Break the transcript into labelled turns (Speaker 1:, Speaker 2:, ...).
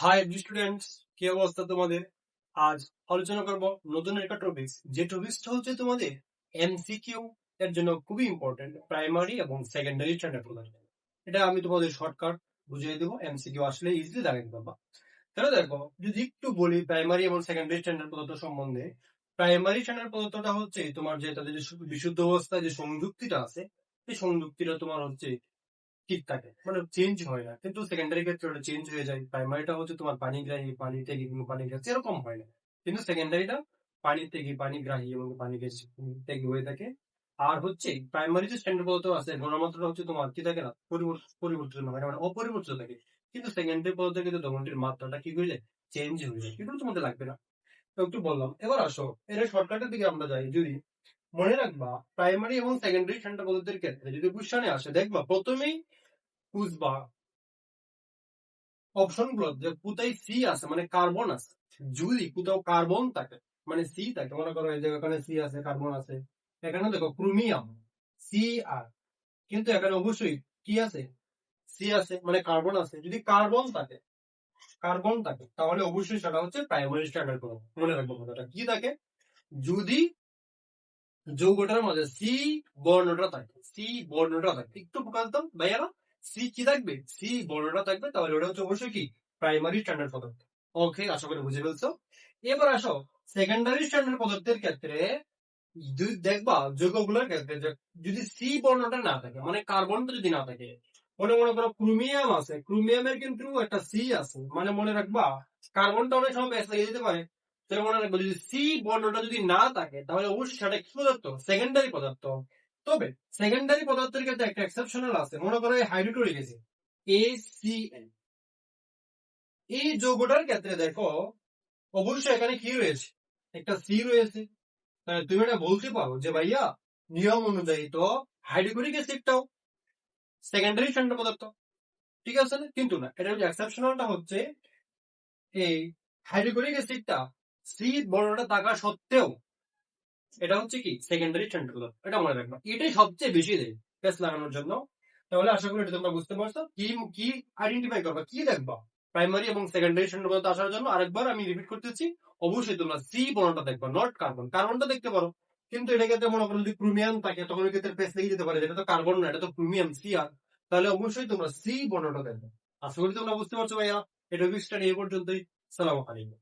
Speaker 1: High students, কি অবস্থা তোমাদের? আজ আলোচনা করব নতুন একটা টপিকস, যে টপিকসটা হচ্ছে তোমাদের এমসিকিউ এর জন্য খুবই ইম্পর্টেন্ট, প্রাইমারি এবং সেকেন্ডারি স্ট্যান্ডার্ড পদার্থ। এটা আমি তোমাদের শর্টকাট বুঝিয়ে দেবো, এমসিকিউ আসলে ইজিলি দাঁড়াতে পারবা। তাহলে দেখো, যদি একটু বলি প্রাইমারি এবং সেকেন্ডারি স্ট্যান্ডার্ড পদার্থ সম্বন্ধে। প্রাইমারি স্ট্যান্ডার্ড পদার্থটা হচ্ছে তোমার যে তাদের যে বিশুদ্ধ অবস্থায় যে সংযুক্তিটা আছে, সেই সংযুক্তিটা তোমার হচ্ছে ঠিক থাকে, মানে চেঞ্জ হয় না। কিন্তু সেকেন্ডারি ক্ষেত্রে ওটা চেঞ্জ হয়ে যায়। প্রাইমারিটা হচ্ছে তোমার পানিগ্রাহী, পানি থেকে পানি গ্রাহী এরকম হয় না। কিন্তু সেকেন্ডারিটা পানি থেকে পানিগ্রাহী এবং পানি থেকে হয়ে থাকে। আর হচ্ছে প্রাইমারি যে স্ট্যান্ডার্ড পদার্থ আছে, ঘনমাত্রাটা হচ্ছে তোমার কি থাকে না, পরিবর্তন হয় না, মানে অপরিবর্তিত থাকে। কিন্তু সেকেন্ডারি পদার্থে কিন্তু দ্রবণটির মাত্রাটা কি হয়ে যায়, চেঞ্জ হয়ে যায়। কিন্তু তোমাদের লাগবে না, তো একটু বললাম। এবার আসো, এর শর্টকাটের দিকে আমরা যাই। যদি মনে রাখবা, প্রাইমারি এবং সেকেন্ডারি স্ট্যান্ডার্ড পদার্থের ক্ষেত্রে যদি কোশ্চেনে আসে, দেখবা প্রথমেই খুঁজবা অপশন গুলো যে কোথায় সি আছে, মানে কার্বন আছে। যদি কোথাও কার্বন থাকে, মানে সি থাকে, মনে করো এই যে এখানে সি আছে, কার্বন আছে। এখানে দেখো ক্রোমিয়াম, সি আর, কিন্তু এখানে অবশ্যই কি আছে, সি আছে, মানে কার্বন আছে। যদি কার্বন থাকে তাহলে অবশ্যই সেটা হচ্ছে প্রাইমারি স্ট্যান্ডার্ড করো। মনে রাখবো কথাটা কি থাকে, যদি যৌগটার মধ্যে সি বর্ণটা থাকে, একটু ফোকাস দাও ভাইয়ারা। সি কি থাকবে, সি বর্ণটা থাকবে, তাহলে ওটা হচ্ছে অবশ্যই কি প্রাইমারি স্ট্যান্ডার্ড পদার্থ। ওকে, আশা করি বুঝে ফেলছো। এবার আসো সেকেন্ডারি স্ট্যান্ডার্ড পদার্থের ক্ষেত্রে। যদি দেখবা যৌগগুলোর ক্ষেত্রে যদি সি বর্ণটা না থাকে, মানে কার্বনটা যদি না থাকে, মনে করো ক্রোমিয়াম আছে, ক্রোমিয়ামের কিন্তু একটা সি আছে, মানে মনে রাখবা কার্বনটা অনেক সময় ব্যাস লেগে যেতে পারে। তাহলে মনে রাখবো, যদি সি বর্ণটা যদি না থাকে তাহলে অবশ্যই সেটা কি পদার্থ, সেকেন্ডারি পদার্থ। তবে সেকেন্ডারি পদার্থের ক্ষেত্রে একটা এক্সেপশনাল আছে, মনে করো এই হাইড্রোক্লোরিক অ্যাসিড ACN, এই যৌগটার ক্ষেত্রে দেখো অবশ্যই এখানে কি রয়েছে, একটা সি রয়েছে। তুমি এটা বলতে পারো যে ভাইয়া নিয়ম অনুযায়ী তো হাইড্রোক্লোরিক অ্যাসিডটাও সেকেন্ডারি স্ট্যান্ডার্ড পদার্থ, ঠিক আছে না? কিন্তু না, এটা হচ্ছে এক্সেপশনালটা হচ্ছে এই হাইড্রোক্লোরিক অ্যাসিডটা সি বর্ণটা থাকা সত্ত্বেও এটা হচ্ছে কি সেকেন্ডারি স্ট্যান্ডার্ড পদার্থ। এটা মনে রাখবা, এটাই সবচেয়ে বেশি দেয় প্যাচ লাগানোর জন্য। তাহলে আশা করি এটা তোমরা বুঝতে পারছো। কি কি আইডেন্টিফাই করবা, কি দেখবা প্রাইমারি এবং সেকেন্ডারি স্ট্যান্ডার্ড পদার্থ আসার জন্য। আরেকবার আমি রিপিট করতেছি, অবশ্যই তোমরা সি বর্ণটা দেখবা, নট কার্বন। কার্বনটা দেখতে পারো, কিন্তু এটা ক্ষেত্রে মনে করো যদি ক্রোমিয়াম থাকে, তখন ওই ক্ষেত্রে পেস লেগে যেতে পারে, এটা তো কার্বন না, এটা তো ক্রোমিয়াম সি আর। তাহলে অবশ্যই তোমরা সি বর্ণটা দেখবে। আশা করি তোমরা বুঝতে পারছো ভাইয়া। এটা স্টাডি এই পর্যন্তই। সালাম আলাইকুম।